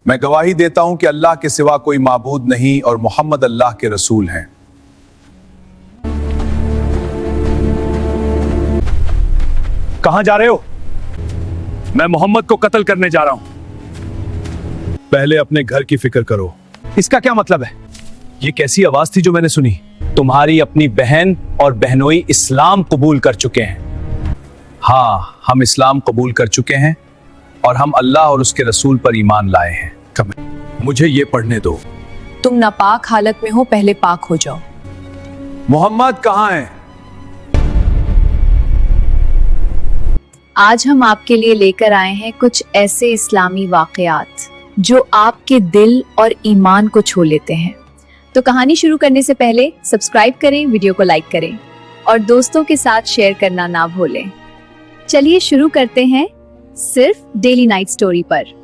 मैं गवाही देता हूं कि अल्लाह के सिवा कोई माबूद नहीं और मोहम्मद अल्लाह के रसूल हैं। कहां जा रहे हो? मैं मोहम्मद को कत्ल करने जा रहा हूं। पहले अपने घर की फिक्र करो। इसका क्या मतलब है? ये कैसी आवाज थी जो मैंने सुनी? तुम्हारी अपनी बहन और बहनोई इस्लाम कबूल कर चुके हैं। हाँ, हम इस्लाम कबूल कर चुके हैं और हम अल्लाह और उसके रसूल पर ईमान लाए हैं। मुझे ये पढ़ने दो। तुम नापाक हालत में हो, पहले पाक हो जाओ। मोहम्मद कहाँ है? आज हम आपके लिए लेकर आए हैं कुछ ऐसे इस्लामी वाकयात जो आपके दिल और ईमान को छू लेते हैं। तो कहानी शुरू करने से पहले सब्सक्राइब करें, वीडियो को लाइक करें और दोस्तों के साथ शेयर करना ना भूलें। चलिए शुरू करते हैं सिर्फ डेली नाइट स्टोरी पर।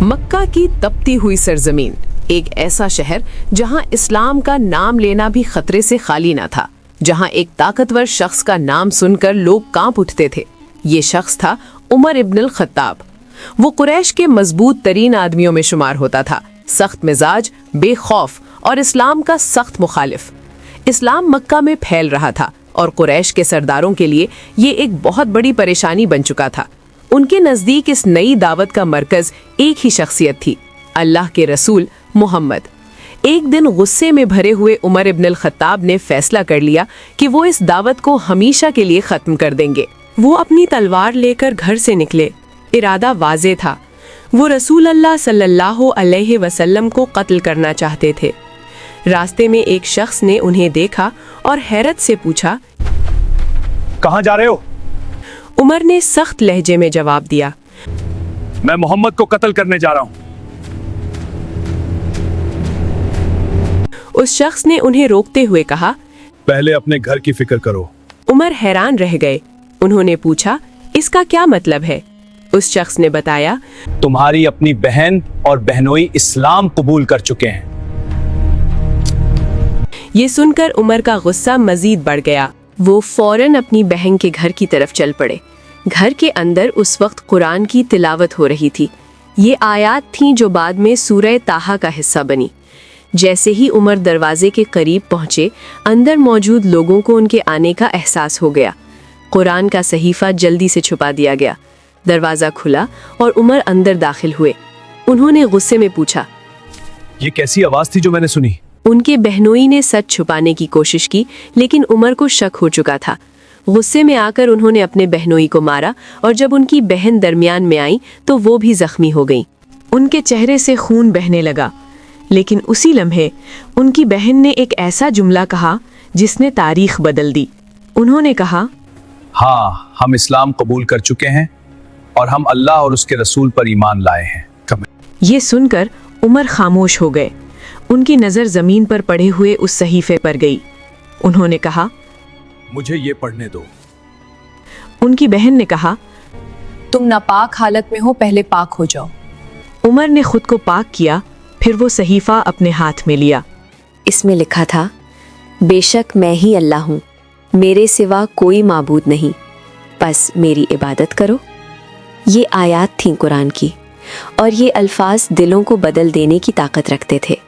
मक्का की तपती हुई सरजमीन, एक ऐसा शहर जहां इस्लाम का नाम लेना भी खतरे से खाली ना था, जहां एक ताकतवर शख्स का नाम सुनकर लोग कांप उठते थे। ये शख्स था उमर इब्न अल-खत्ताब। वो कुरैश के मजबूत तरीन आदमियों में शुमार होता था, सख्त मिजाज, बेखौफ और इस्लाम का सख्त मुखालिफ। इस्लाम मक्का में फैल रहा था और कुरैश के सरदारों के लिए ये एक बहुत बड़ी परेशानी बन चुका था। उनके नज़दीक इस नई दावत का मरकज एक ही शख्सियत थी, अल्लाह के रसूल मोहम्मद। एक दिन गुस्से में भरे हुए उमर इब्न अल-खत्ताब ने फैसला कर लिया कि वो इस दावत को हमेशा के लिए ख़त्म कर देंगे। वो अपनी तलवार लेकर घर से निकले। इरादा वाज़े था, वो रसूल अल्लाह सल्लल्लाहु अलैहि वसल्लम को कत्ल करना चाहते थे। रास्ते में एक शख्स ने उन्हें देखा और हैरत से पूछा, कहां जा रहे हो? उमर ने सख्त लहजे में जवाब दिया, मैं मोहम्मद को कत्ल करने जा रहा हूं। उस शख्स ने उन्हें रोकते हुए कहा, पहले अपने घर की फिक्र करो। उमर हैरान रह गए। उन्होंने पूछा, इसका क्या मतलब है? उस शख्स ने बताया, तुम्हारी अपनी बहन और बहनोई इस्लाम कबूल कर चुके हैं। ये सुनकर उमर का गुस्सा मजीद बढ़ गया। वो फौरन अपनी बहन के घर की तरफ चल पड़े। घर के अंदर उस वक्त कुरान की तिलावत हो रही थी। ये आयत थीं जो बाद में सूरह ताहा का हिस्सा बनी। जैसे ही उमर दरवाजे के करीब पहुंचे, अंदर मौजूद लोगों को उनके आने का एहसास हो गया। कुरान का सहीफा जल्दी से छुपा दिया गया। दरवाज़ा खुला और उमर अंदर दाखिल हुए। उन्होंने गुस्से में पूछा, ये कैसी आवाज थी जो मैंने सुनी? उनके बहनोई ने सच छुपाने की कोशिश की, लेकिन उमर को शक हो चुका था। गुस्से में आकर उन्होंने अपने बहनोई को मारा और जब उनकी बहन दरमियान में आई तो वो भी जख्मी हो गई। उनके चेहरे से खून बहने लगा, लेकिन उसी लम्हे उनकी बहन ने एक ऐसा जुमला कहा जिसने तारीख बदल दी। उन्होंने कहा, हाँ, हम इस्लाम कबूल कर चुके हैं और हम अल्लाह और उसके रसूल पर ईमान लाए हैं। ये सुनकर उमर खामोश हो गए। उनकी नज़र ज़मीन पर पड़े हुए उस सहीफे पर गई। उन्होंने कहा, मुझे ये पढ़ने दो। उनकी बहन ने कहा, तुम नापाक हालत में हो, पहले पाक हो जाओ। उमर ने खुद को पाक किया, फिर वो सहीफा अपने हाथ में लिया। इसमें लिखा था, बेशक मैं ही अल्लाह हूँ, मेरे सिवा कोई माबूद नहीं, बस मेरी इबादत करो। ये आयत थीं कुरान की और ये अल्फाज दिलों को बदल देने की ताकत रखते थे।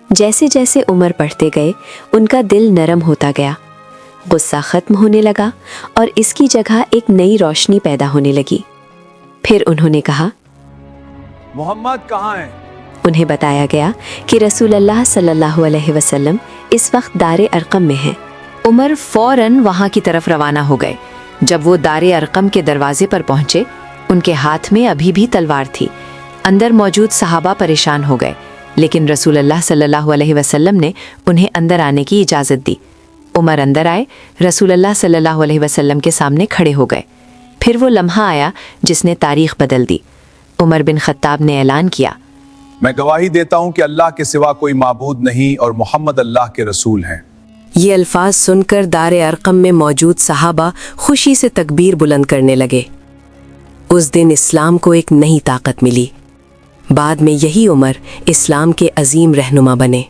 जैसे जैसे उमर पढ़ते गए, उनका दिल नरम होता गया। गुस्सा ख़त्म होने लगा और इसकी जगह एक नई रोशनी पैदा होने लगी। फिर उन्होंने कहा, मोहम्मद कहाँ है? उन्हें बताया गया कि रसूल अल्लाह सल्लल्लाहु अलैहि वसल्लम इस वक्त दारे अरकम में हैं। उमर फौरन वहाँ की तरफ रवाना हो गए। जब वो दारे अरकम के दरवाजे पर पहुँचे, उनके हाथ में अभी भी तलवार थी। अंदर मौजूद सहाबा परेशान हो गए, लेकिन रसूल अल्लाह सल्लल्लाहु अलैहि वसल्लम ने उन्हें अंदर आने की इजाज़त दी। उमर अंदर आए, रसूल अल्लाह सल्लल्लाहु अलैहि वसल्लम के सामने खड़े हो गए। फिर वो लम्हा आया जिसने तारीख बदल दी। उमर बिन खत्ताब ने ऐलान किया, मैं गवाही देता हूँ कि अल्लाह के सिवा कोई माबूद नहीं और मोहम्मद अल्लाह के रसूल हैं। ये अल्फाज सुनकर दारे अरकम में मौजूद सहाबा खुशी से तकबीर बुलंद करने लगे। उस दिन इस्लाम को एक नई ताकत मिली। बाद में यही उमर इस्लाम के अजीम रहनुमा बने।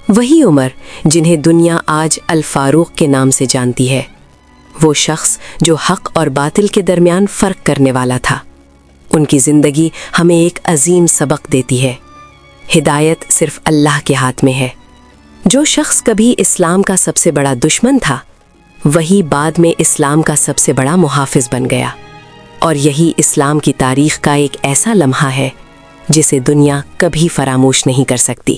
वही उमर जिन्हें दुनिया आज अल फारूक के नाम से जानती है। वो शख्स जो हक और बातिल के दरमियान फ़र्क करने वाला था। ان کی زندگی ہمیں ایک عظیم سبق دیتی ہے، ہدایت صرف اللہ کے ہاتھ میں ہے۔ جو شخص کبھی اسلام کا سب سے بڑا دشمن تھا، وہی بعد میں اسلام کا سب سے بڑا محافظ بن گیا، اور یہی اسلام کی تاریخ کا ایک ایسا لمحہ ہے جسے دنیا کبھی فراموش نہیں کر سکتی۔